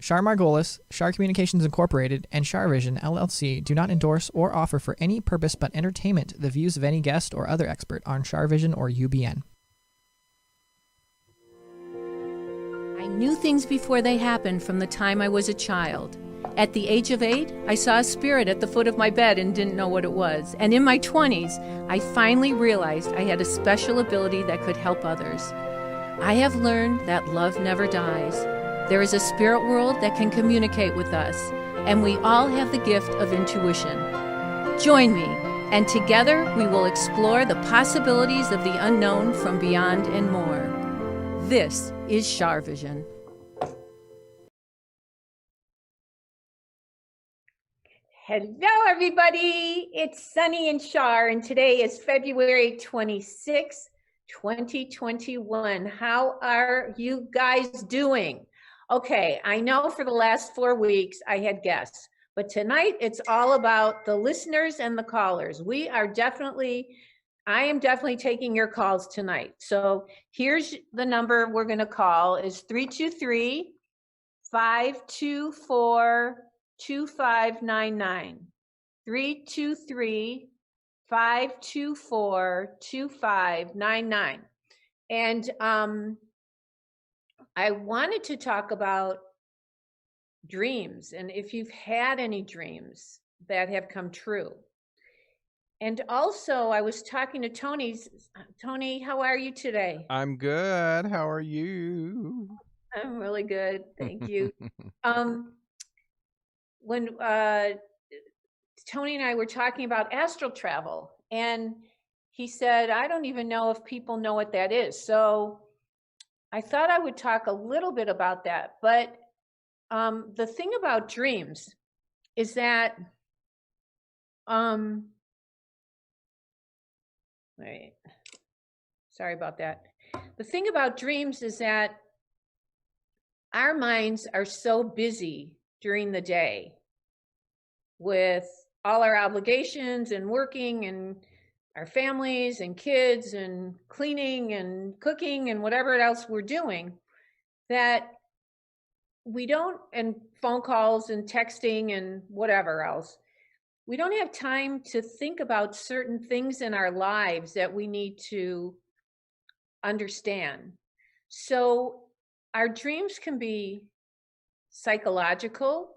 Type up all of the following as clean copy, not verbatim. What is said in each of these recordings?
CharMargolis, Char Communications Incorporated, and CharVision LLC do not endorse or offer for any purpose but entertainment the views of any guest or other expert on CharVision or UBN. I knew things before they happened from the time I was a child. At the age of 8, I saw a spirit at the foot of my bed and didn't know what it was. And in my 20s, I finally realized I had a special ability that could help others. I have learned that love never dies. There is a spirit world that can communicate with us, and we all have the gift of intuition. Join me, and together we will explore the possibilities of the unknown from beyond and more. This is CharVision. Hello, everybody. It's Sunny and Char, and today is February 26, 2021. How are you guys doing? Okay, I know for the last 4 weeks I had guests, but tonight it's all about the listeners and the callers. I am definitely taking your calls tonight. So here's the number we're going to call is 323-524-2599. 323-524-2599. And I wanted to talk about dreams and if you've had any dreams that have come true. And also I was talking to Tony. Tony, how are you today? I'm good. How are you? I'm really good. Thank you. When Tony and I were talking about astral travel, and he said, I don't even know if people know what that is. So I thought I would talk a little bit about that. But the thing about dreams is that, wait, sorry about that. The thing about dreams is that our minds are so busy during the day with all our obligations and working and our families and kids and cleaning and cooking and whatever else we're doing, that we don't, and phone calls and texting and whatever else, we don't have time to think about certain things in our lives that we need to understand. So our dreams can be psychological,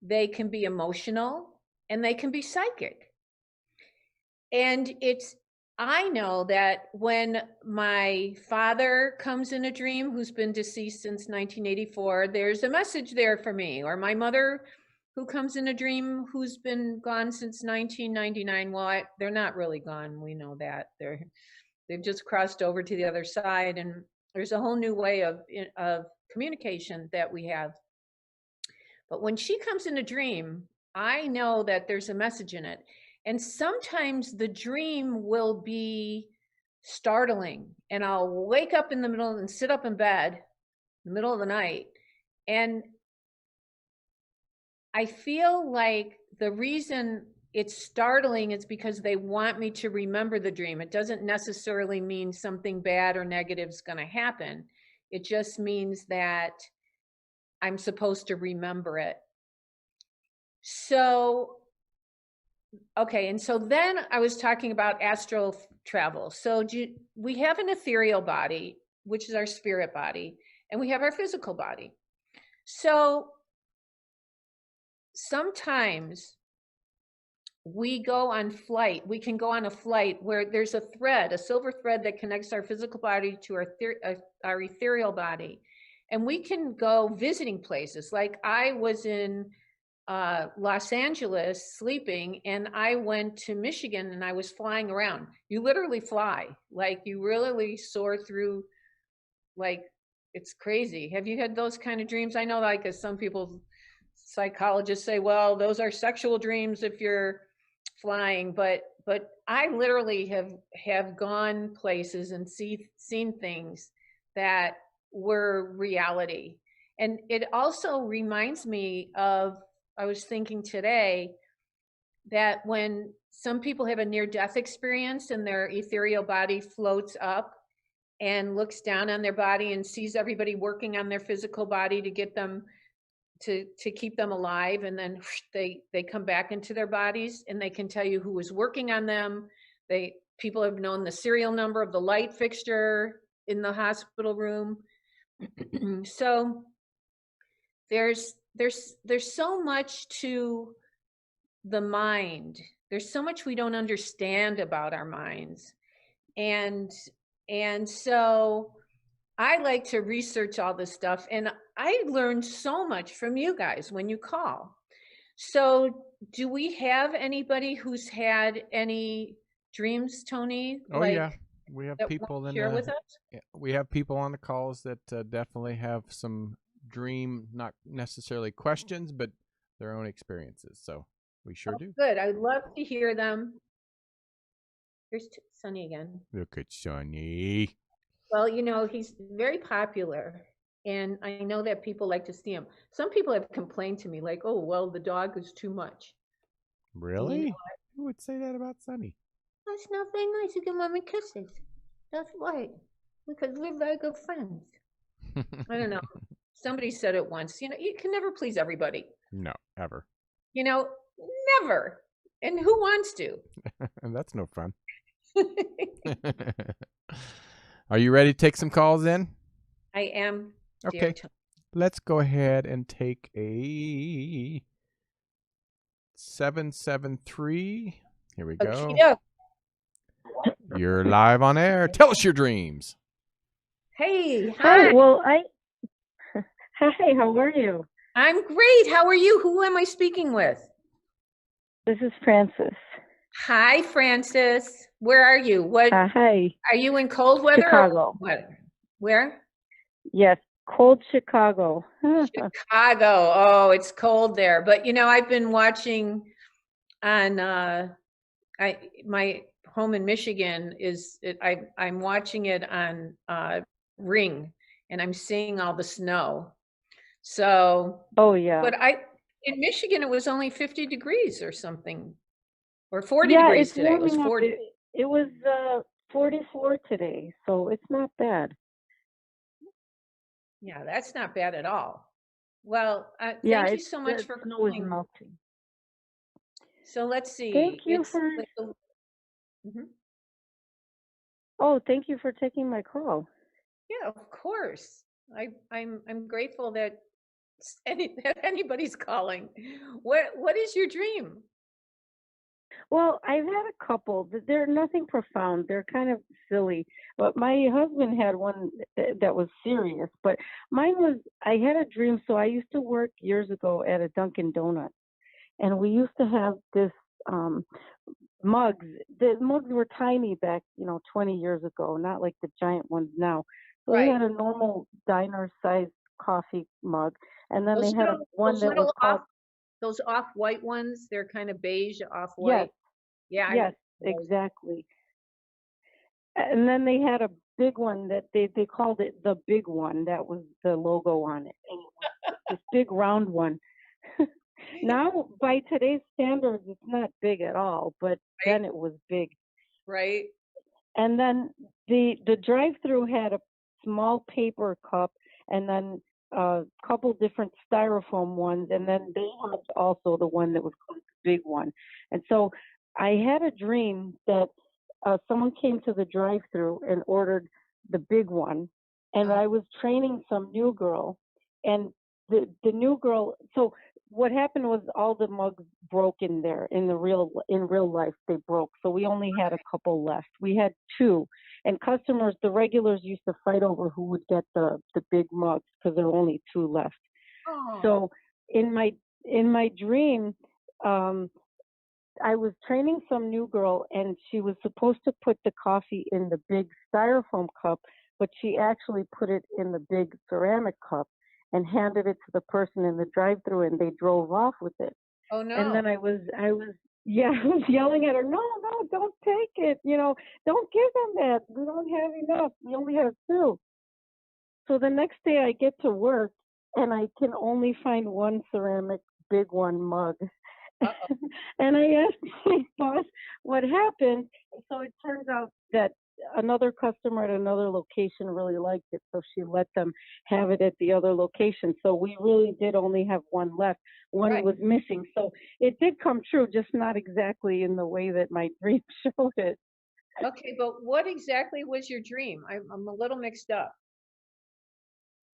they can be emotional, and they can be psychic. And I know that when my father comes in a dream, who's been deceased since 1984, there's a message there for me. Or my mother, who comes in a dream, who's been gone since 1999. Well, they're not really gone. We know that. They've just crossed over to the other side. And there's a whole new way of communication that we have. But when she comes in a dream, I know that there's a message in it. And sometimes the dream will be startling, and I'll wake up in the middle and sit up in bed in the middle of the night. And I feel like the reason it's startling is because they want me to remember the dream. It doesn't necessarily mean something bad or negative is going to happen. It just means that I'm supposed to remember it. So, okay, and so then I was talking about astral travel. So we have an ethereal body, which is our spirit body, and we have our physical body. So sometimes we go on flight. We can go on a flight where there's a thread, a silver thread that connects our physical body to our ethereal body. And we can go visiting places. Like I was in Los Angeles sleeping, and I went to Michigan, and I was flying around. You literally fly, like you really soar through, like it's crazy. Have you had those kind of dreams? I know, like, as some people, psychologists say, well, those are sexual dreams if you're flying, but I literally have gone places and seen things that were reality. And it also reminds me of, I was thinking today that when some people have a near-death experience and their ethereal body floats up and looks down on their body and sees everybody working on their physical body to get them to keep them alive, and then they come back into their bodies, and they can tell you who was working on them. People have known the serial number of the light fixture in the hospital room. So there's so much to the mind. There's so much we don't understand about our minds. And so I like to research all this stuff, and I learned so much from you guys when you call. So do we have anybody who's had any dreams, Tony? Oh yeah, we have that people share with us? we have people on the calls that definitely have some dream, not necessarily questions, but their own experiences. So we sure do. Good. I'd love to hear them. Here's Sonny again. Look at Sonny. Well, he's very popular, and I know that people like to see him. Some people have complained to me, like, "Oh, well, the dog is too much." Really? Who would say that about Sonny? That's not very nice. You give mommy kisses. That's right. Because we're very good friends. I don't know. Somebody said it once. You can never please everybody. No, ever. Never. And who wants to? And that's no fun. Are you ready to take some calls in? I am. Okay. Let's go ahead and take a 773. Here we go. Okay. You're live on air. Tell us your dreams. Hey. Hi. Hi. Well, Hi, how are you? I'm great. How are you? Who am I speaking with? This is Francis. Hi, Francis. Where are you? What? Hi. Are you in cold weather? Chicago. What? Where? Yes, cold Chicago. Chicago. Oh, it's cold there. But I've been watching on my home in Michigan I'm watching it on Ring, and I'm seeing all the snow. So. Oh yeah. But in Michigan it was only 50 degrees or something, or 40 degrees today. It was 40. It was 44 today, so it's not bad. Yeah, that's not bad at all. Well, thank you so much for calling. Melting. So let's see. Thank you Oh, thank you for taking my call. Yeah, of course. I'm grateful that anybody's calling. What is your dream? Well, I've had a couple. They're nothing profound. They're kind of silly. But my husband had one that was serious. But mine was, I had a dream. So I used to work years ago at a Dunkin' Donuts. And we used to have this mugs. The mugs were tiny back, 20 years ago, not like the giant ones now. So Right. we had a normal diner-sized coffee mug. And then they had one that was called... Those off-white ones, they're kind of beige off-white. Yes. Yeah. Yes, exactly. And then they had a big one that they called it the big one. That was the logo on it. And it was this big round one. Now, by today's standards, it's not big at all, but then it was big. Right. And then the drive-through had a small paper cup, and then a couple different styrofoam ones, and then they had also the one that was called the big one. And so I had a dream that someone came to the drive-through and ordered the big one, and I was training some new girl, and the new girl. So what happened was all the mugs broke in there in real life. They broke, so we only had a couple left. We had two, and customers, the regulars, used to fight over who would get the big mugs because there were only two left. Oh. So in my dream, I was training some new girl, and she was supposed to put the coffee in the big styrofoam cup, but she actually put it in the big ceramic cup and handed it to the person in the drive-thru, and they drove off with it. Oh no! And then I was yelling at her, no, don't take it. Don't give them that. We don't have enough. We only have two. So the next day I get to work, and I can only find one ceramic big one mug. And I asked my boss what happened. So it turns out that another customer at another location really liked it, so she let them have it at the other location. So we really did only have one left. One Right. was missing, so it did come true, just not exactly in the way that my dream showed it. Okay, but what exactly was your dream? I'm a little mixed up.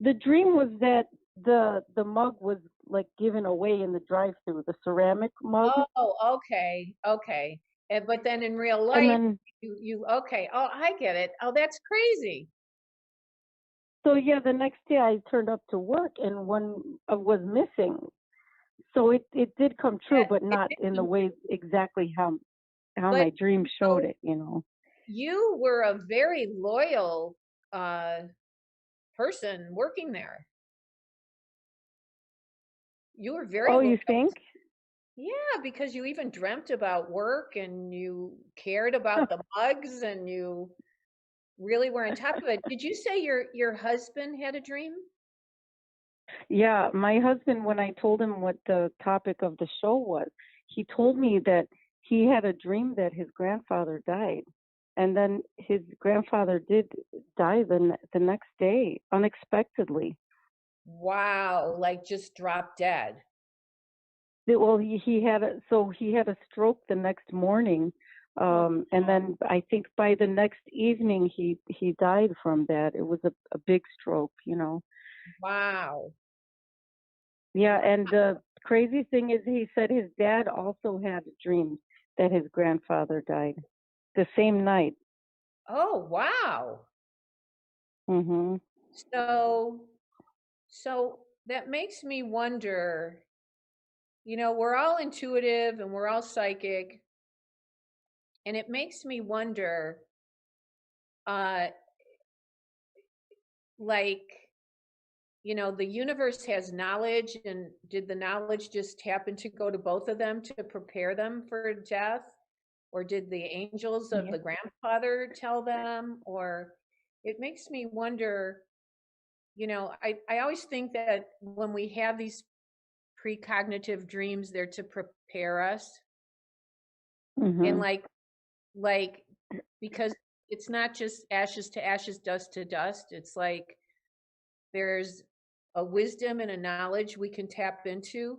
The dream was that the mug was like given away in the drive-through, the ceramic mug, Oh, okay. But then in real and life, then you okay. Oh, I get it. Oh, that's crazy. so yeah, the next day I turned up to work and one was missing. So it did come true, That, but not in the way exactly how but my dream showed so it, you know. you were a very loyal uh person working there. You were very Oh, loyal. you think? Yeah, because you even dreamt about work and you cared about the mugs and you really were on top of it. Did you say your husband had a dream? Yeah, my husband, when I told him what the topic of the show was, he told me that he had a dream that his grandfather died. And then his grandfather did die the next day unexpectedly. Wow, like just drop dead. Well, he had a stroke the next morning, Oh, and then I think by the next evening he died from that. It was a big stroke, you know. wow. Yeah, and the crazy thing is, he said his dad also had dreams that his grandfather died the same night. Oh, wow. Mhm. So, so that makes me wonder, we're all intuitive and we're all psychic, and it makes me wonder, uh, like, the universe has knowledge, and did the knowledge just happen to go to both of them to prepare them for death? Or did the angels of Yeah. the grandfather tell them? Or it makes me wonder, I always think that when we have these precognitive dreams, they're to prepare us. And Mhm. like because it's not just ashes to ashes, dust to dust. It's like there's a wisdom and a knowledge we can tap into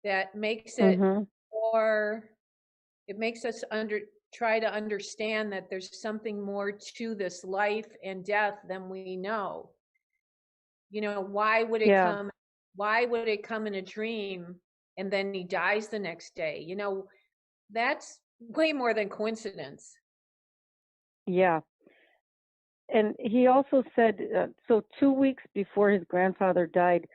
that makes it Mhm. more, it makes us try to understand that there's something more to this life and death than we know. Why would it Yeah. come, in a dream and then he dies the next day? That's way more than coincidence. Yeah. And he also said, so 2 weeks before his grandfather died,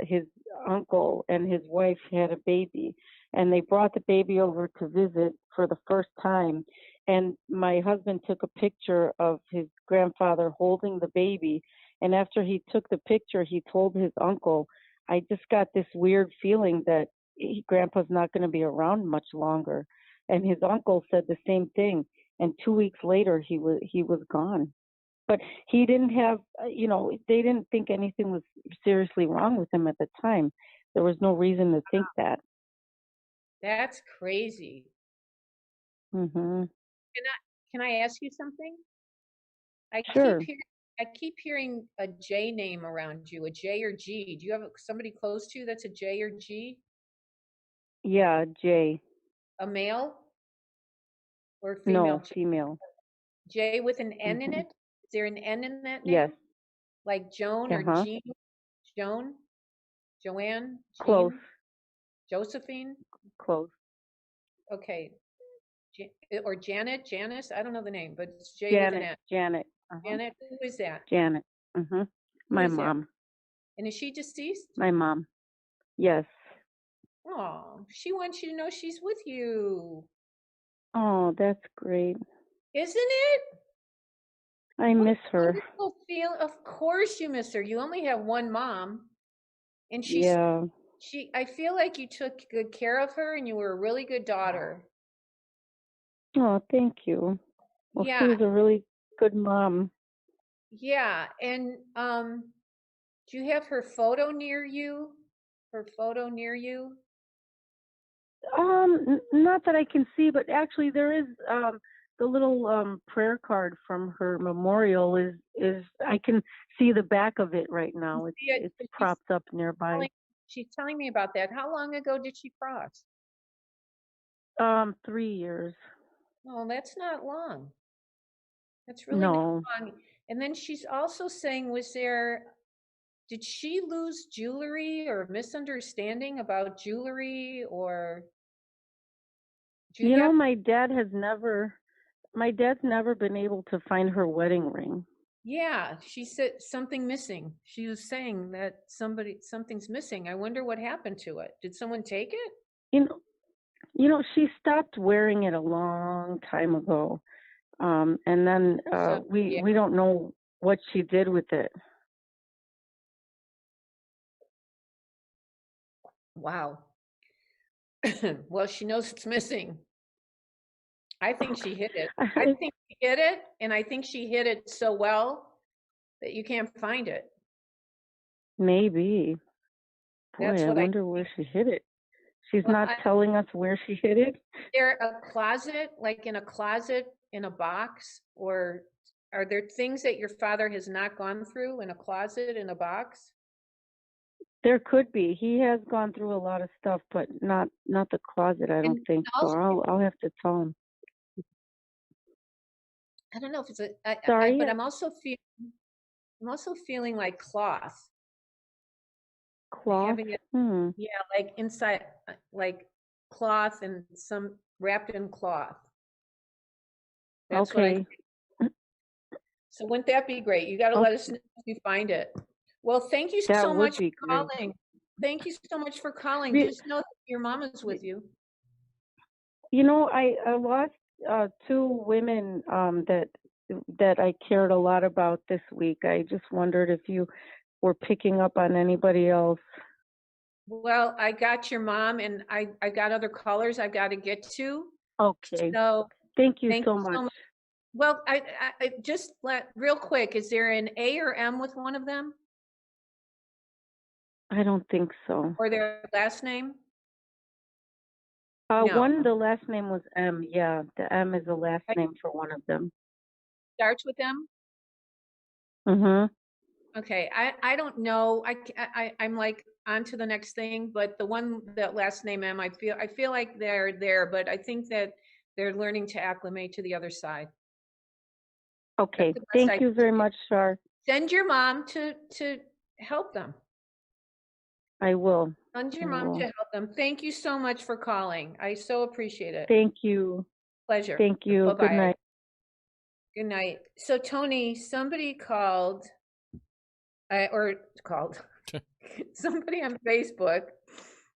his uncle and his wife had a baby, and they brought the baby over to visit for the first time. And my husband took a picture of his grandfather holding the baby. And after he took the picture, he told his uncle, I just got this weird feeling that grandpa's not going to be around much longer. And his uncle said the same thing. And 2 weeks later, he was gone. But he didn't have, they didn't think anything was seriously wrong with him at the time. There was no reason to think that. That's crazy. Mhm. Can I ask you something? I keep Sure. hearing I keep hearing a J name around you, a J or G. Do you have somebody close to you that's a J or G? Yeah, Jay. A male or female? No, female. J with an N in Mhm. it? Is there an N in that Yes. name? Like Joan or Uh-huh. Jean? Joan? Joanne? Close. Jean? Josephine? Close. Okay. Or Janet? Janice? I don't know the name, but it's J with an Janet. N. Janet. Uh-huh. Janet? Who is that? Janet. Mhm. Who My is that? mom. And is she deceased? My mom. Yes. Oh, she wants you to know she's with you. Oh, that's great. Isn't it? I What miss a her. wonderful feel. Of course you miss her. You only have one mom. And Yeah. I feel like you took good care of her and you were a really good daughter. Oh, thank you. Well, she Yeah, was a really good mom. yeah. And do you have her photo near you? Her photo near you? Not that I can see, but actually there is prayer card from her memorial is I can see the back of it right now. It's propped up nearby. She's telling me about that. How long ago did she cross? 3 years. Oh, that's not long. That's really No. not long. And then she's also saying, did she lose jewelry or misunderstanding about jewelry, or You know, my dad's never been able to find her wedding ring. Yeah, she said something missing. She was saying that something's missing. I wonder what happened to it. Did someone take it? You know, she stopped wearing it a long time ago. And then we don't know what she did with it. Wow. Well, she knows it's missing. I think she hid it. I think she hid it, and I think she hid it so well that you can't find it. Maybe. Boy, I wonder where she hid it. She's not telling us where she hid it. Is there a closet, like in a closet in a box, or are there things that your father has not gone through in a closet in a box? There could be. He has gone through a lot of stuff, but not the closet. I don't think so. I'll have to tell him. I don't know if it's Sorry, but I'm also feeling like cloth. Cloth? Yeah, like inside, like cloth and some wrapped in cloth. That's okay. So wouldn't that be great? You got to let us know if you find it. Well, thank you so much for calling. Thank you so much for calling. Just know that your mom is with you. You know, I lost 2 women that I cared a lot about this week. I just wondered if you were picking up on anybody else. Well, I got your mom, and I got other callers I've got to get to. Okay. So thank you so much. Well, I just real quick, is there an A or M with one of them? I don't think so. Or their last name? No. One, the last name was M. Yeah, the M is the last name for one of them. Starts with M? Mm-hmm. Okay, I don't know. I'm like on to the next thing, but the one that last name M, I feel like they're there, but I think that they're learning to acclimate to the other side. Okay, thank you very much, Char. Send your mom to help them. I will. Send your mom to help them. Thank you so much for calling. I so appreciate it. Thank you. Pleasure. Thank you. Bye-bye. Good night. Good night. So Tony, somebody called, somebody on Facebook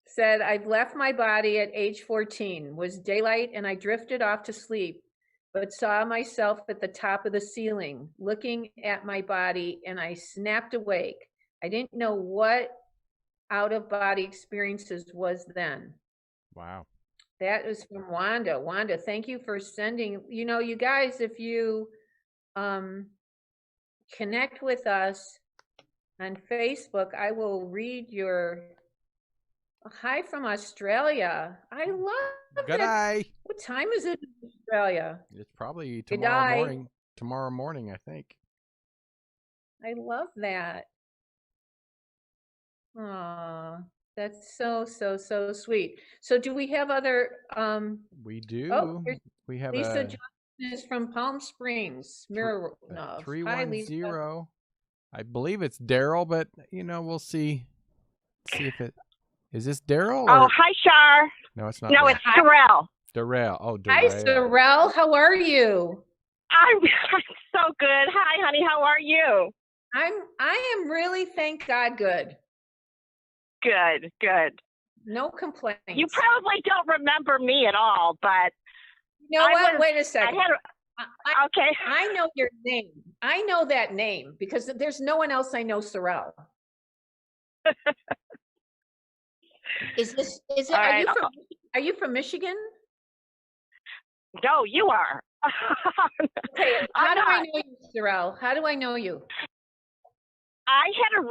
said, I've left my body at age 14, was daylight, and I drifted off to sleep, but saw myself at the top of the ceiling, looking at my body, and I snapped awake. I didn't know what out-of-body experiences was then. Wow. That is from Wanda. Wanda, thank you for sending. You know, you guys, if you connect with us on Facebook, I will read your hi from Australia. I love Good eye. What time is it in Australia? It's probably tomorrow morning. Tomorrow morning, I think. I love that. Aw, that's so sweet. So do we have other we do. Oh, we have Lisa Johnson is from Palm Springs. 310. I believe it's Daryl, but you know, we'll see if it is this Daryl. Oh, hi, Char. No, it's not. No, Daryl. It's Darrell. Darrell. Oh, Darrell. Hi, Darrell. How are you? I'm so good. Hi, honey. How are you? I am really, thank God, good. Good. No complaints. You probably don't remember me at all, but you know what? Wait a second. Okay. I know your name. I know that name because there's no one else I know, Sorrel. Are you from Michigan? No, you are. Okay, how do I know you, Sorrel? How do I know you? I had an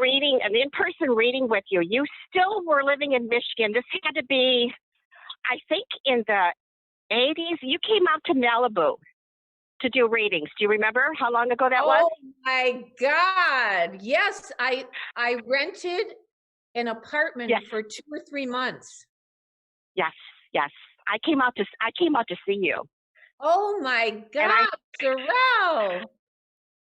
in-person reading with you. You still were living in Michigan. This had to be, I think, in the 80s. You came out to Malibu. to do readings. Do you remember how long ago that was? Oh my God. Yes, I rented an apartment Yes. for 2 or 3 months. Yes. Yes. I came out to see you. Oh my And I God, Sorrel.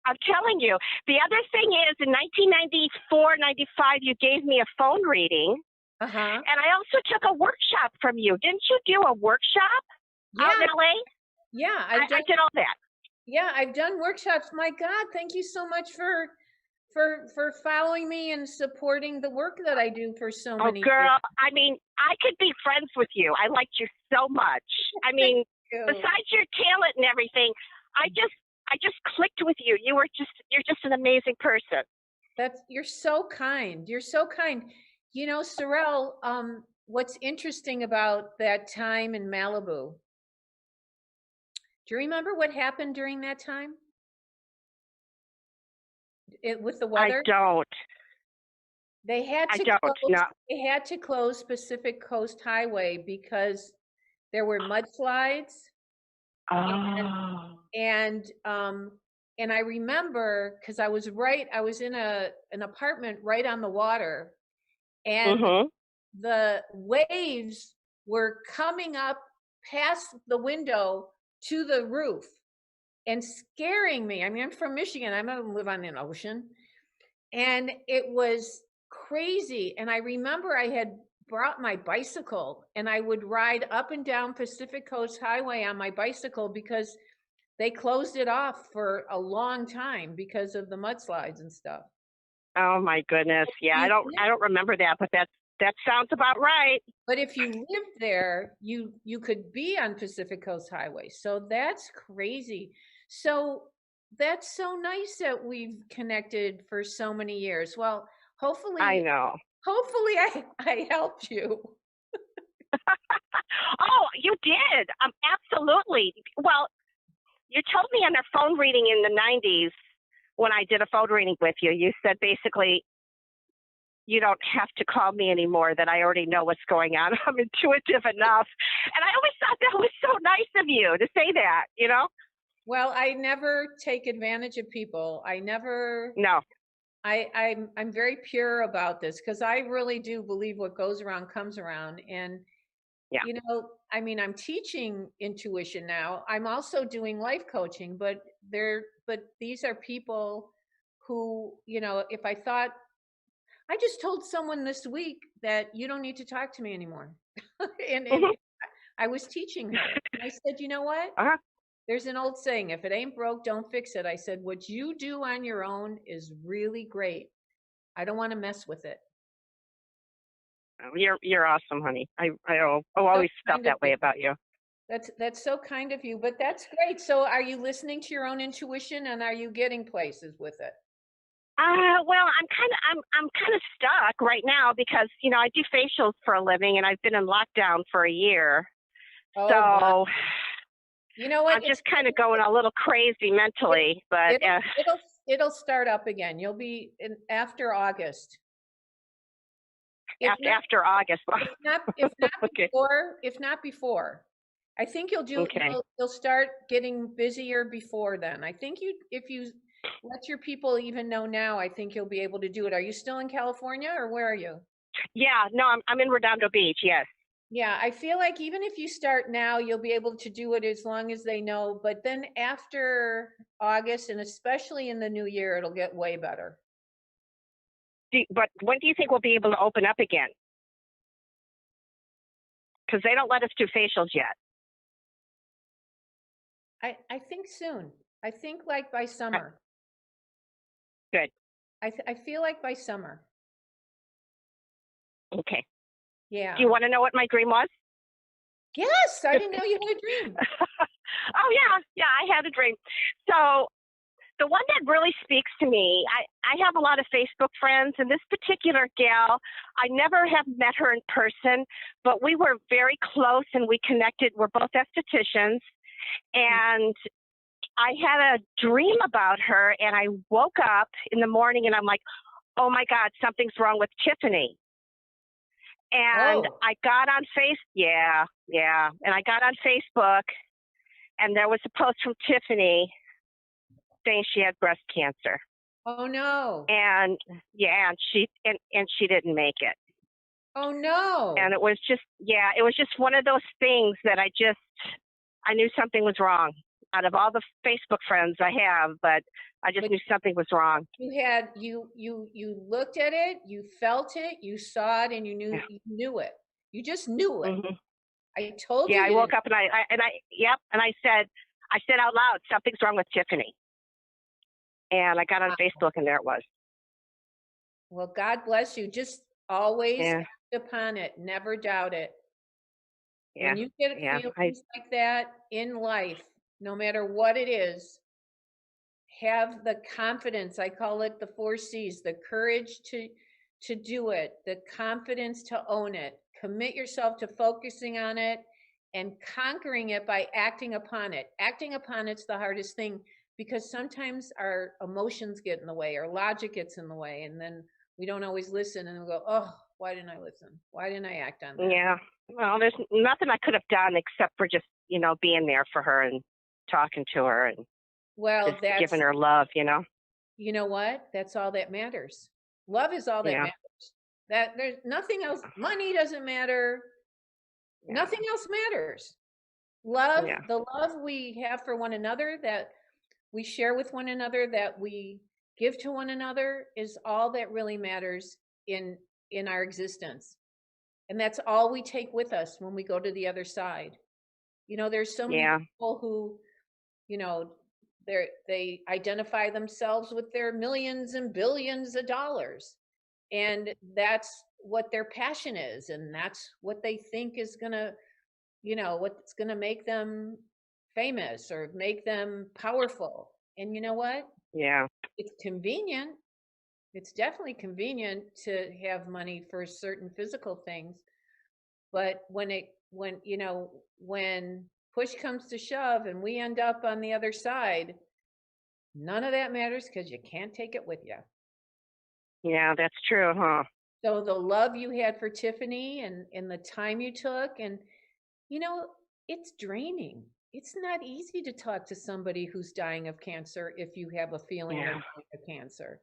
I'm telling you. The other thing is, in 1994, 95, you gave me a phone reading, Uh-huh. and I also took a workshop from you. Didn't you do a workshop out in Yeah. LA? Yeah, I did all that. Yeah, I've done workshops. My God, thank you so much for following me and supporting the work that I do for so many girl, years. I mean, I could be friends with you. I liked you so much. I mean, besides your talent and everything, I just clicked with you. You're just an amazing person. You're so kind. You're so kind. You know, Sorrel, what's interesting about that time in Malibu? Do you remember what happened during that time? With the weather? I don't. They had to close, no. They had to close Pacific Coast Highway because there were mudslides. Oh. And I remember because I was in an apartment right on the water, and the waves were coming up past the window to the roof and scaring me. I mean, I'm from Michigan. I don't live on an ocean. And it was crazy. And I remember I had brought my bicycle and I would ride up and down Pacific Coast Highway on my bicycle because they closed it off for a long time because of the mudslides and stuff. Oh my goodness. Yeah, I don't remember that, but that sounds about right. But if you lived there, you could be on Pacific Coast Highway. So that's crazy. So that's so nice that we've connected for so many years. Well, hopefully I know. Hopefully I helped you. Oh, you did. Absolutely. Well, you told me on a phone reading in the 90s when I did a phone reading with you, you said basically, you don't have to call me anymore, that I already know what's going on. I'm intuitive enough. And I always thought that was so nice of you to say that, you know? Well, I never take advantage of people. No. I'm very pure about this because I really do believe what goes around comes around. And, yeah. You know, I mean, I'm teaching intuition now. I'm also doing life coaching, but these are people who, you know, if I just told someone this week that you don't need to talk to me anymore. and I was teaching her. And I said, you know what? Uh-huh. There's an old saying, if it ain't broke, don't fix it. I said, what you do on your own is really great. I don't want to mess with it. You're awesome, honey. I always felt that way about you. That's so kind of you, but that's great. So are you listening to your own intuition and are you getting places with it? Well, I'm kind of stuck right now because, you know, I do facials for a living and I've been in lockdown for a year. Oh, so wow. You know what? I'm just kind of going a little crazy mentally, but it'll start up again. You'll be after August. After August. If not okay. before. I think you'll start getting busier before then. I think if you let your people even know now, I think you'll be able to do it. Are you still in California or where are you? Yeah, no, I'm in Redondo Beach, yes. Yeah, I feel like even if you start now, you'll be able to do it as long as they know. But then after August, and especially in the new year, it'll get way better. But when do you think we'll be able to open up again? Because they don't let us do facials yet. I think soon. I think like by summer. Good. I feel like by summer. Okay. Yeah. Do you want to know what my dream was? Yes, I didn't know you had a dream. Oh, yeah, I had a dream. So the one that really speaks to me, I have a lot of Facebook friends, and this particular gal, I never have met her in person, but we were very close and we connected. We're both estheticians, and I had a dream about her, and I woke up in the morning and I'm like, oh my God, something's wrong with Tiffany. And I got on and I got on Facebook and there was a post from Tiffany saying she had breast cancer. Oh no. And yeah, and she didn't make it. Oh no. And it was just one of those things that I knew something was wrong. Out of all the Facebook friends I have, but I just knew something was wrong. You looked at it, you felt it, you saw it, and you knew it. You just knew it. Mm-hmm. I told you. Yeah, I woke up and I said out loud, something's wrong with Tiffany. And I got on Facebook and there it was. Well, God bless you. Just always act upon it. Never doubt it. Yeah. When you get feelings like that in life, no matter what it is, have the confidence. I call it the 4 C's, the courage to do it, the confidence to own it, commit yourself to focusing on it and conquering it by acting upon it. Acting upon it's the hardest thing, because sometimes our emotions get in the way, our logic gets in the way, and then we don't always listen, and we go, oh, why didn't I listen? Why didn't I act on that? Yeah. Well, there's nothing I could have done except for just, being there for her and talking to her and just giving her love, You know what? That's all that matters. Love is all that matters. That there's nothing else. Money doesn't matter. Yeah. Nothing else matters. Love, the love we have for one another, that we share with one another, that we give to one another, is all that really matters in our existence. And that's all we take with us when we go to the other side. There's so many people who, they identify themselves with their millions and billions of dollars. And that's what their passion is. And that's what they think is going to, what's going to make them famous or make them powerful. And you know what? Yeah. It's convenient. It's definitely convenient to have money for certain physical things. But when push comes to shove and we end up on the other side, none of that matters, because you can't take it with you. Yeah, that's true, huh? So the love you had for Tiffany and the time you took, and it's draining. It's not easy to talk to somebody who's dying of cancer if you have a feeling they're dying of cancer.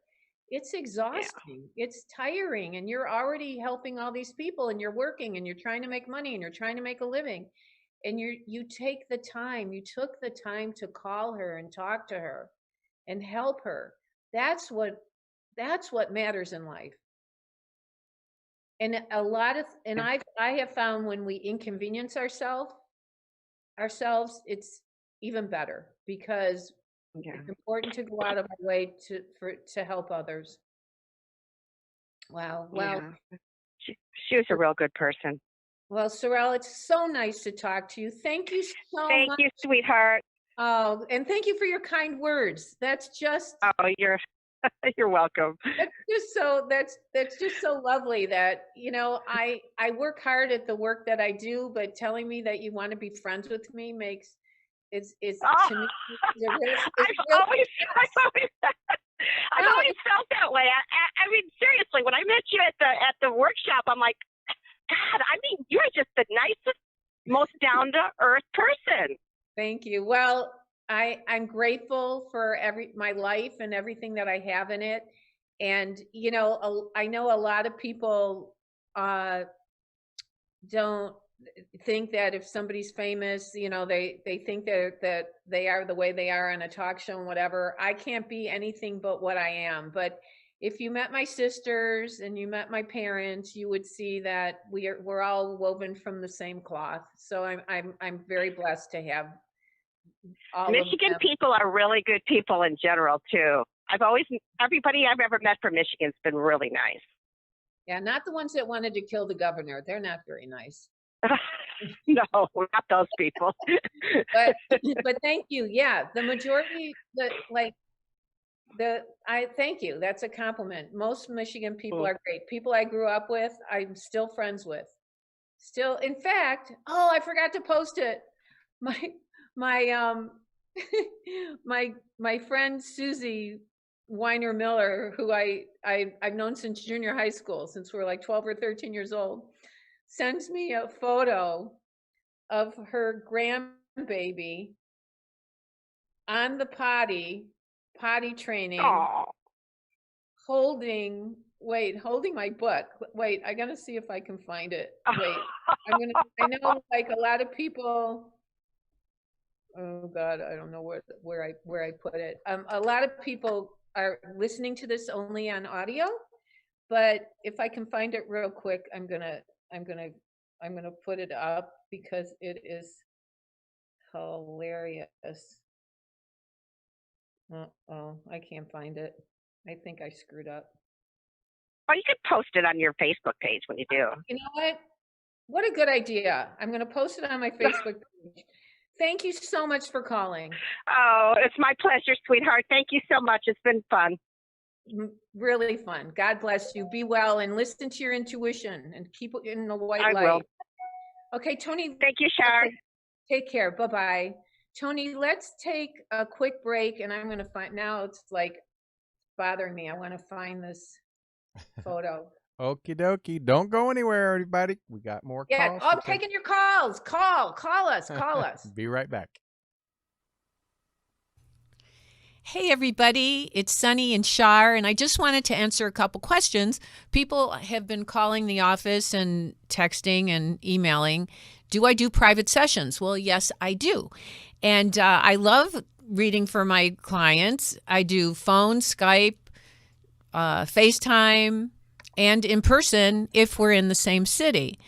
It's exhausting. It's tiring, and you're already helping all these people, and you're working, and you're trying to make money, and you're trying to make a living, and you took the time to call her and talk to her and help her. That's what matters in life. And I have found when we inconvenience ourselves, it's even better, because it's important to go out of our way to help others. Wow. Well, she was a real good person. Well, Sorrel, it's so nice to talk to you. Thank you so much. Thank you, sweetheart. Oh, and thank you for your kind words. That's just you're welcome. That's just so lovely that, I work hard at the work that I do, but telling me that you want to be friends with me makes to me. I've always felt that way. I mean, seriously, when I met you at the workshop, I'm like, God, I mean, you're just the nicest, most down to earth person. Thank you. Well, I'm grateful for my life and everything that I have in it. And, I know a lot of people don't think that if somebody's famous, they think that they are the way they are on a talk show and whatever. I can't be anything but what I am. But if you met my sisters and you met my parents, you would see that we're all woven from the same cloth. So I'm very blessed to have all Michigan people are really good people in general too. Everybody I've ever met from Michigan's been really nice. Yeah, not the ones that wanted to kill the governor. They're not very nice. No, not those people. but thank you. Yeah, the majority, I thank you. That's a compliment. Most Michigan people are great. People I grew up with, I'm still friends with. Still, in fact, I forgot to post it. My friend Susie Weiner Miller, who I've known since junior high school, since we're like 12 or 13 years old, sends me a photo of her grandbaby on the potty training, Oh. holding my book. Wait, I gotta see if I can find it. Wait, I know like a lot of people, oh God, I don't know where I put it. A lot of people are listening to this only on audio, but if I can find it real quick, I'm gonna put it up because it is hilarious. Oh, I can't find it. I think I screwed up. Or you could post it on your Facebook page when you do. You know what? What a good idea. I'm going to post it on my Facebook page. Thank you so much for calling. Oh, it's my pleasure, sweetheart. Thank you so much. It's been fun. Really fun. God bless you. Be well and listen to your intuition and keep it in the white light. I will. Okay, Tony. Thank you, Char. Okay, take care. Bye-bye. Tony, let's take a quick break, and I'm going to find, now it's like bothering me. I want to find this photo. Okie dokie. Don't go anywhere, everybody. We got more calls. Yeah, I'm taking your calls. Call us. Be right back. Hey everybody, it's Sunny and Char, and I just wanted to answer a couple questions. People have been calling the office and texting and emailing. Do I do private sessions? Well, yes, I do. And I love reading for my clients. I do phone, Skype, FaceTime, and in person if we're in the same city.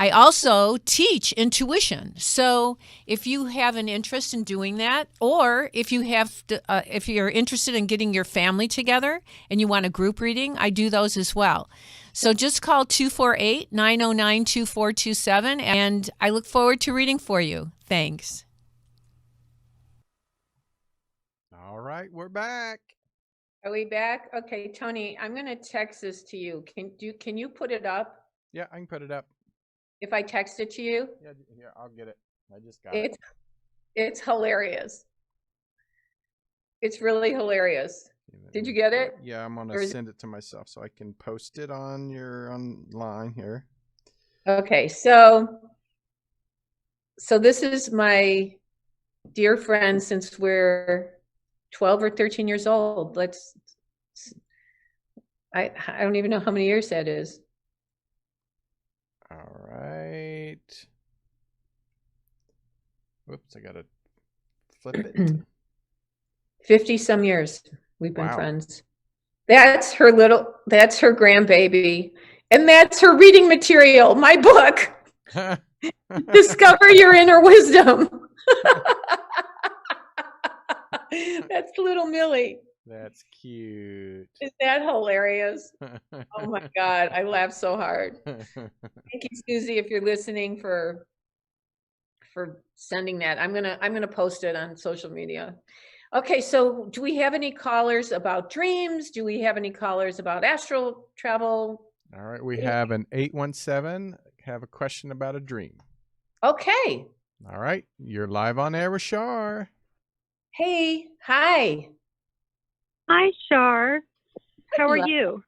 I also teach intuition. So if you have an interest in doing that, or if you have, if you're interested in getting your family together and you want a group reading, I do those as well. So just call 248-909-2427, and I look forward to reading for you. Thanks. All right, we're back. Are we back? Okay, Tony, I'm going to text this to you. Can you put it up? Yeah, I can put it up. If I text it to you? Yeah, here, I'll get it. I just got it. It's hilarious. It's really hilarious. Did you get it? Yeah, I'm going to send it to myself so I can post it on your online here. Okay, so this is my dear friend since we're 12 or 13 years old. I don't even know how many years that is. All right. Whoops, I got to flip it. 50 some years we've been friends. That's her grandbaby. And that's her reading material, my book. Discover Your Inner Wisdom. That's little Millie. That's cute. Is that hilarious? Oh my God, I laughed so hard. Thank you, Susie, if you're listening, for sending that. I'm gonna post it on social media. Okay, so do we have any callers about dreams? Do we have any callers about astral travel? All right, we have an 817. Have a question about a dream. Okay. All right, you're live on air with Char. Hey, hi. Hi, Char. How are you?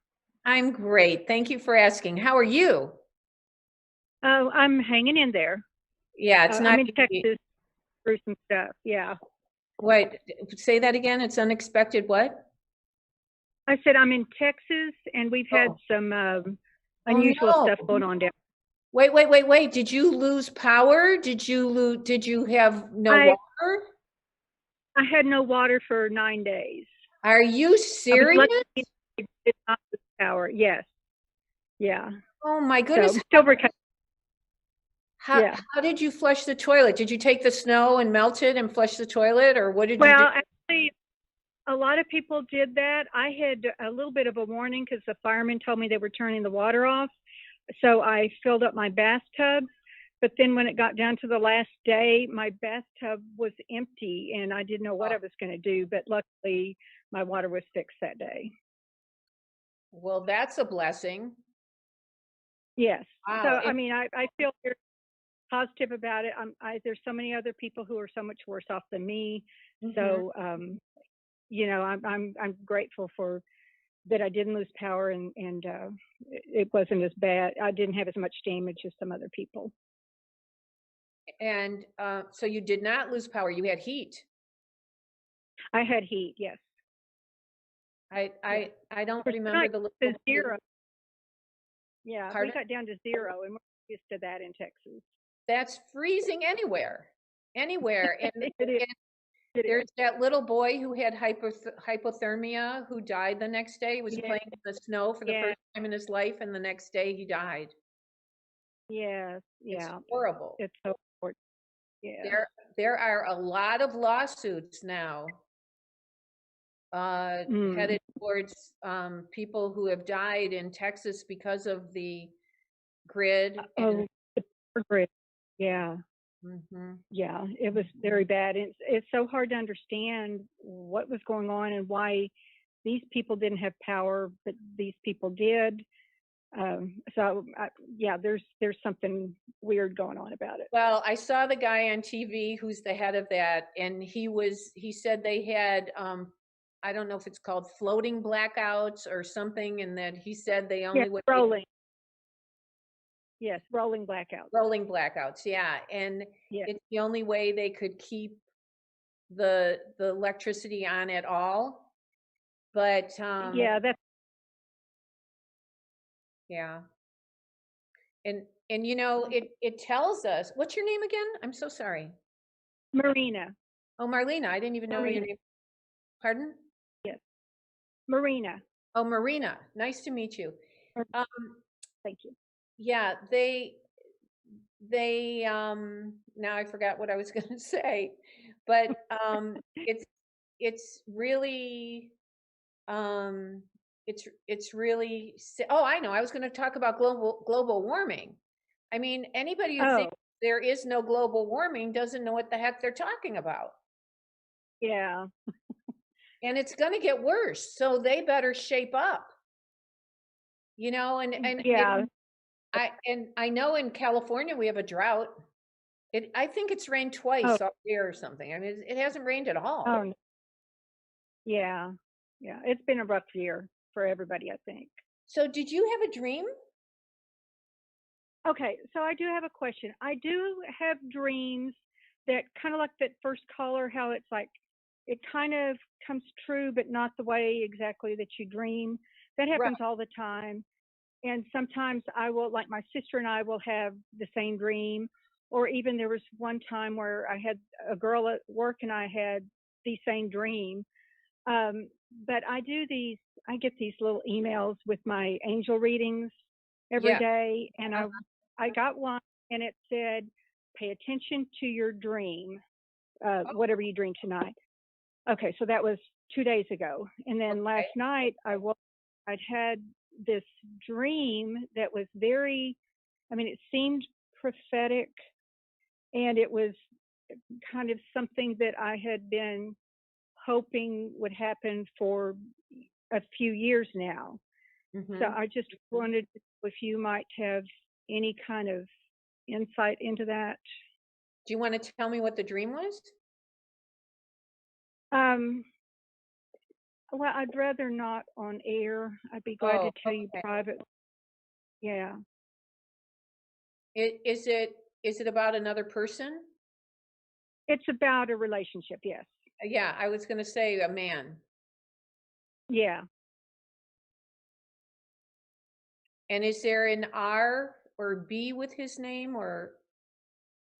I'm great. Thank you for asking. How are you? Oh, I'm hanging in there. Yeah, it's not. I'm in Texas through some stuff. Yeah. Wait, say that again. It's unexpected. What? I said I'm in Texas, and we've had some unusual stuff going on down. Wait. Did you lose power? Did you have no water? I had no water for 9 days. Are you serious? Did not lose power. Yes. Yeah. Oh my goodness. So, still recovering. How did you flush the toilet? Did you take the snow and melt it and flush the toilet, or what did you do? Well, actually, a lot of people did that. I had a little bit of a warning because the firemen told me they were turning the water off. So I filled up my bathtub. But then when it got down to the last day, my bathtub was empty and I didn't know what I was going to do. But luckily, my water was fixed that day. Well, that's a blessing. Yes. Wow. So, I mean, I feel very positive about it. There's so many other people who are so much worse off than me. Mm-hmm. So, you know, I'm grateful for that I didn't lose power and it wasn't as bad. I didn't have as much damage as some other people. And so you did not lose power. You had heat. I had heat, yes. I don't For remember tonight, the little it's 0. Yeah, Pardon? we got down to 0, and we're used to that in Texas. That's freezing anywhere. Anywhere. And, It is. and there's that little boy who had hypothermia who died the next day. He was Yeah. playing in the snow for the Yeah. first time in his life, and the next day he died. Yes, It's yeah. horrible. It's so important. Yeah. There are a lot of lawsuits now headed towards people who have died in Texas because of the grid. Oh, the power grid. Yeah. Mhm. Yeah, it was very bad. It's so hard to understand what was going on and why these people didn't have power, but these people did. Yeah, there's something weird going on about it. Well, I saw the guy on TV who's the head of that, and he said they had I don't know if it's called floating blackouts or something, and that he said they only would rolling. Yes, rolling blackouts. Rolling blackouts, yeah. And Yeah. it's the only way they could keep the electricity on at all. But yeah, that's yeah. And you know, it tells us, what's your name again? I'm so sorry. Marina. Oh, Marlena, I didn't even know your Marina. name. Pardon? Yes. Marina. Oh, Marina. Nice to meet you. Thank you. Yeah, they now I forgot what I was going to say, but it's really it's really oh, I know. I was going to talk about global warming. I mean, anybody who thinks there is no global warming doesn't know what the heck they're talking about. Yeah. And it's going to get worse, so they better shape up. You know, and yeah. I know in California we have a drought. I think it's rained twice all year or something. I mean, it hasn't rained at all. Oh, no. Yeah. Yeah. It's been a rough year for everybody, I think. So did you have a dream? Okay, so I do have a question. I do have dreams that kind of like that first caller, how it's like it kind of comes true, but not the way exactly that you dream. That happens all the time. And sometimes I will, like my sister and I will have the same dream. Or even there was one time where I had a girl at work and I had the same dream. But I get these little emails with my angel readings every day. And I got one and it said, pay attention to your dream, whatever you dream tonight. Okay, so that was 2 days ago. And then last night I'd had this dream that was very, I mean, it seemed prophetic, and it was kind of something that I had been hoping would happen for a few years now. So I just wondered if you might have any kind of insight into that. Do you want to tell me what the dream was? Well, I'd rather not on air. I'd be glad to tell you privately. Yeah. Is it about another person? It's about a relationship, yes. Yeah, I was going to say a man. Yeah. And is there an R or B with his name, or?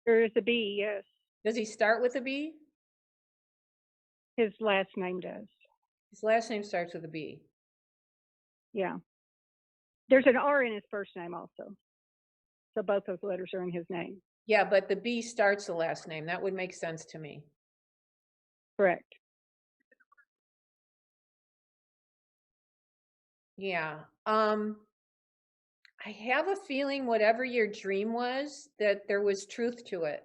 There is a B, yes. Does he start with a B? His last name does. His last name starts with a B. Yeah. There's an R in his first name also. So both those letters are in his name. Yeah, but the B starts the last name. That would make sense to me. Correct. Yeah. I have a feeling whatever your dream was, that there was truth to it.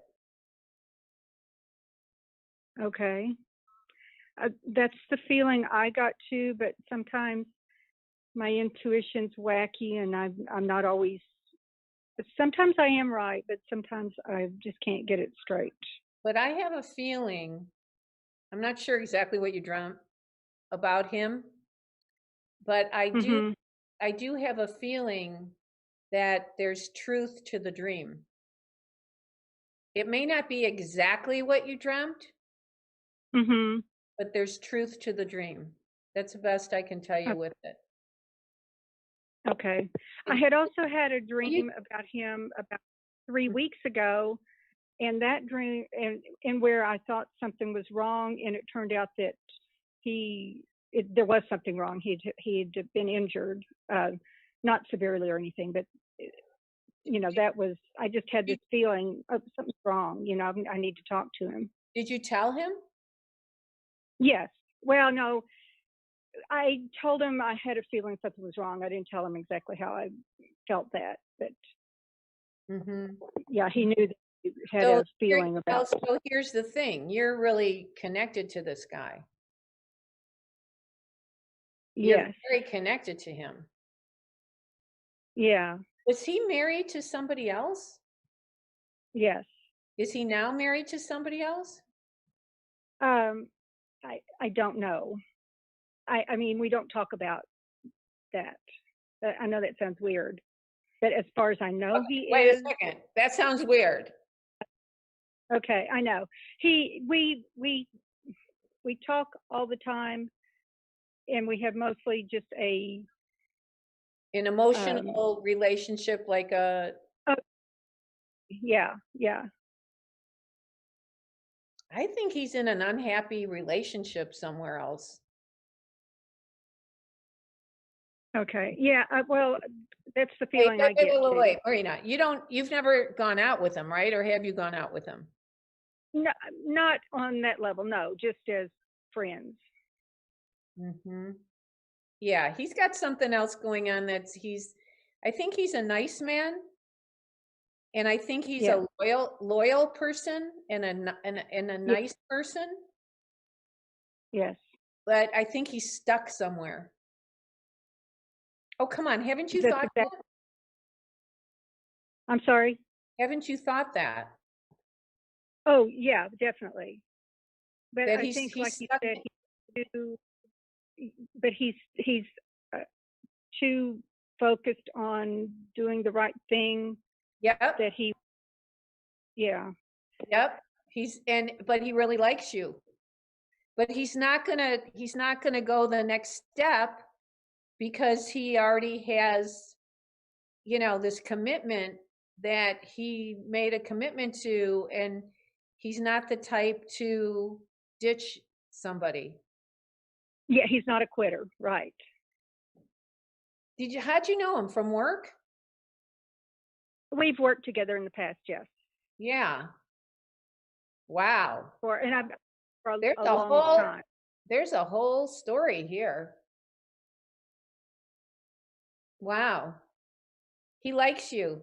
Okay. That's the feeling I got too, but sometimes my intuition's wacky and I'm not always, sometimes I am right, but sometimes I just can't get it straight. But I have a feeling, I'm not sure exactly what you dreamt about him, but I do have a feeling that there's truth to the dream. It may not be exactly what you dreamt, but there's truth to the dream. That's the best I can tell you with it. Okay. I had also had a dream about him about 3 weeks ago, and that dream, and where I thought something was wrong, and it turned out that there was something wrong. He'd been injured, not severely or anything, but I just had this feeling of something's wrong. I need to talk to him. Did you tell him? Yes. Well, no, I told him I had a feeling something was wrong. I didn't tell him exactly how I felt that, but yeah, he knew that he had a feeling about it. So here's the thing. You're really connected to this guy. Yes. You're very connected to him. Yeah. Was he married to somebody else? Yes. Is he now married to somebody else? I don't know. I mean, we don't talk about that. I know that sounds weird, but as far as I know, he is. Wait a second. That sounds weird. Okay, I know. We talk all the time, and we have mostly just an emotional relationship, like a. Yeah. I think he's in an unhappy relationship somewhere else. Okay. Yeah. Well, that's the feeling I get. Wait, Marina, you've never gone out with him, right? Or have you gone out with him? No, not on that level. No, just as friends. Yeah, he's got something else going on. I think he's a nice man, and I think he's a loyal person and a nice person. Yes. But I think he's stuck somewhere. Oh, come on. Haven't you thought that? I'm sorry? Haven't you thought that? Oh, yeah, definitely. But that I think, like you said, he's too focused on doing the right thing. Yep. That he, yeah. Yep. But he really likes you. But he's not gonna go the next step because he already has, this commitment that he made a commitment to, and he's not the type to ditch somebody. Yeah, he's not a quitter, right? How'd you know him? From work? We've worked together in the past, yes. Yeah. Wow. For a long time. There's a whole story here. Wow. He likes you.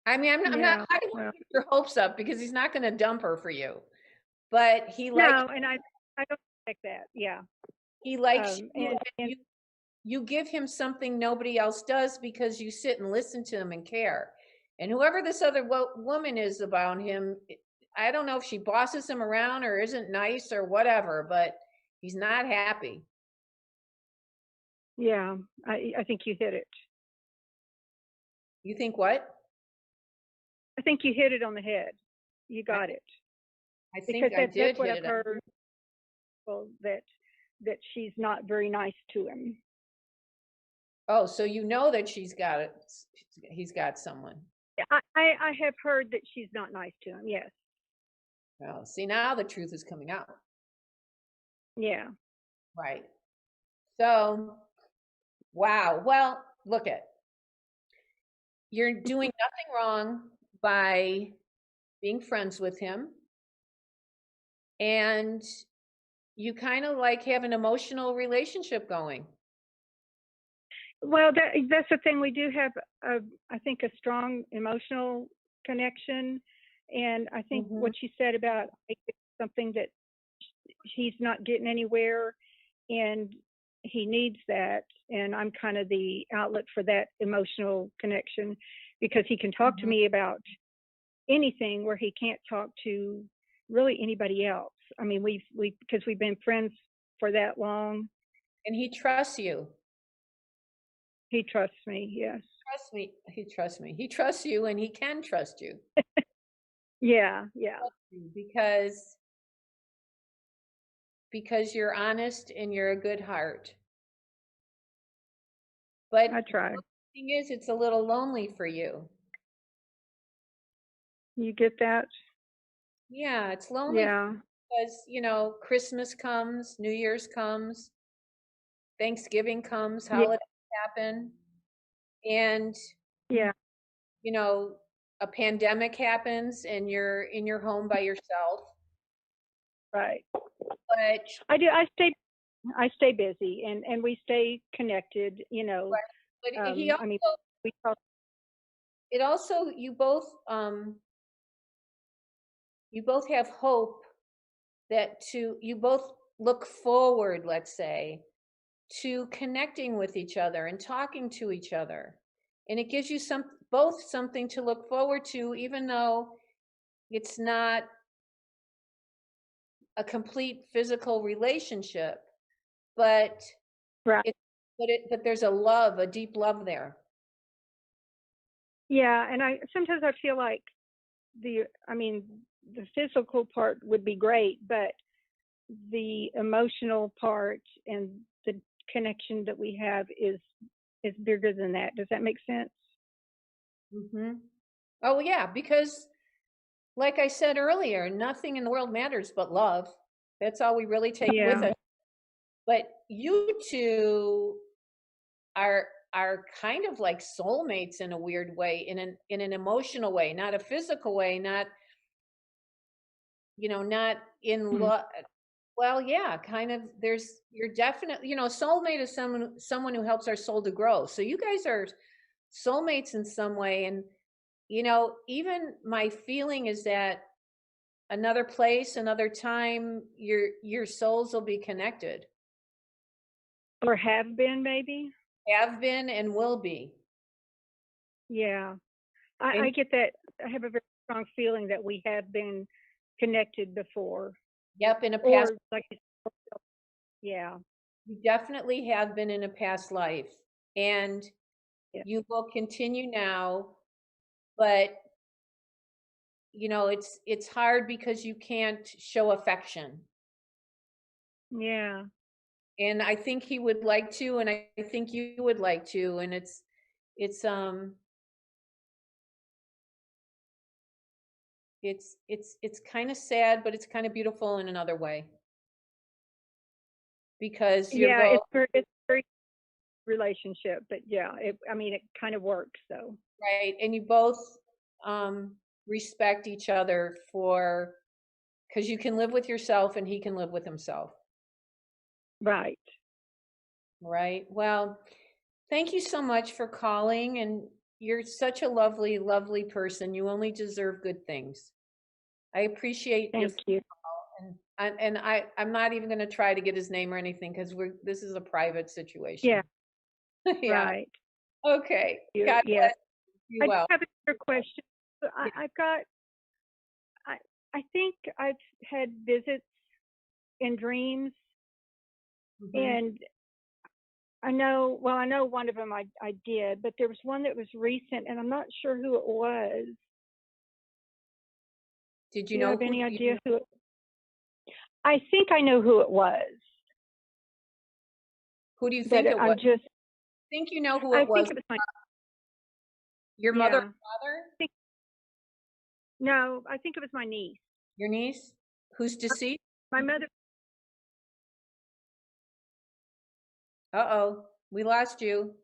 I mean, I'm not I don't want to get your hopes up because he's not going to dump her for you. But he likes No, and I don't expect that. Yeah. He likes you, and you give him something nobody else does because you sit and listen to him and care. And whoever this other woman is about him, I don't know if she bosses him around or isn't nice or whatever, but he's not happy. Yeah, I think you hit it. You think what? I think you hit it on the head. You got it. I think I did that's what hit I've heard. Well, that she's not very nice to him. Oh, so you know that he's got someone. I have heard that she's not nice to him, yes. Well, see, now the truth is coming out. Yeah. Right. So, wow. Well, you're doing nothing wrong by being friends with him. And you kind of like have an emotional relationship going. Well, that's the thing. We do have, I think, a strong emotional connection. And I think what you said about something that he's not getting anywhere and he needs that. And I'm kind of the outlet for that emotional connection because he can talk to me about anything where he can't talk to really anybody else. I mean, because we've been friends for that long. And he trusts you. He trusts me, yes. He trusts me. He trusts you, and he can trust you. Yeah. Because because you're honest and you're a good heart. But I try. the thing is, it's a little lonely for you. You get that? Yeah, it's lonely Yeah. because, you know, Christmas comes, New Year's comes, Thanksgiving comes, Yeah. holidays happen, and, Yeah. you know, a pandemic happens and you're in your home by yourself. Right. But I do. I stay busy, and we stay connected. You know. but he also, I mean, we talk. it also, you both have hope that you both look forward, let's say, to connecting with each other and talking to each other. And it gives you both something to look forward to, even though it's not a complete physical relationship, but Right. but there's a love, a deep love there. Yeah, and sometimes I feel like the physical part would be great, but the emotional part and the connection that we have is bigger than that. Does that make sense? Mm-hmm. Oh yeah, because like I said earlier, nothing in the world matters but love. That's all we really take with us. But you two are kind of like soulmates in a weird way, in an emotional way, not a physical way, not, you know, not in love. Well, yeah, kind of. You're definitely, you know, soulmate is someone who helps our soul to grow. So you guys are soulmates in some way. And, you know, even my feeling is that another place, another time, your souls will be connected. Or have been, maybe. Have been and will be. Yeah, I get that. I have a very strong feeling that we have been connected before. Yep, in a past. Or like, yeah. You definitely have been in a past life, and you will continue now, but you know, it's hard because you can't show affection. Yeah. And I think he would like to, and I think you would like to, and it's it's kind of sad, but it's kind of beautiful in another way. Because you're both, it's very relationship, but yeah, it kind of works, so. right, and you both respect each other because you can live with yourself and he can live with himself. Right. Right. Well, thank you so much for calling, and you're such a lovely, lovely person. You only deserve good things. I appreciate your Thank you. call, and I'm not even going to try to get his name or anything because this is a private situation. Yeah. Yeah. Right. Okay. You, God yeah. bless you. I Well, just have another question. I've got. I think I've had visits in dreams, and I know one of them I did, but there was one that was recent, and I'm not sure who it was. Did Do you you know have any idea who it? I think I know who it was. Who do you think it was? Just think you know who it was? I think it was your mother or father? No, I think it was my niece. Your niece? Who's deceased? My mother. Uh-oh, we lost you.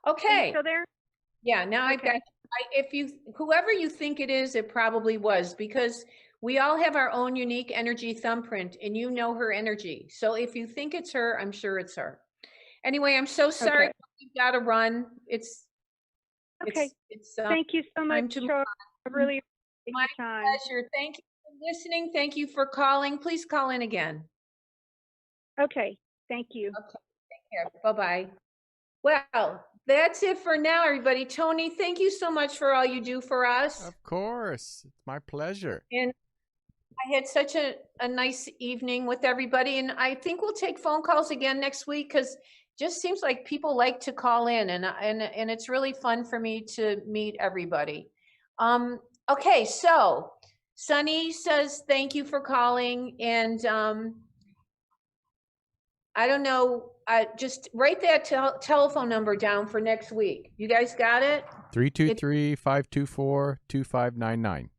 Are Okay. you still there? Yeah, now I've got, whoever you think it is, it probably was, because we all have our own unique energy thumbprint, and you know her energy. So if you think it's her, I'm sure it's her. Anyway, I'm so sorry. We've got to run. Okay. Thank you so much, Char. I really appreciate my your time. pleasure. Thank you for listening. Thank you for calling. Please call in again. Okay. Thank you. Okay. Take care. Bye-bye. Well, that's it for now, everybody. Tony, thank you so much for all you do for us. Of course. It's my pleasure. And I had such a nice evening with everybody. And I think we'll take phone calls again next week, because it just seems like people like to call in, and it's really fun for me to meet everybody. Okay, so Sunny says thank you for calling, and I don't know. Just write that telephone number down for next week. You guys got it? 323-524-2599.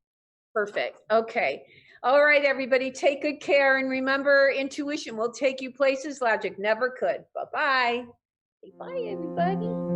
Perfect. Okay. All right, everybody, take good care. And remember, intuition will take you places logic never could. Bye-bye. Say bye, everybody.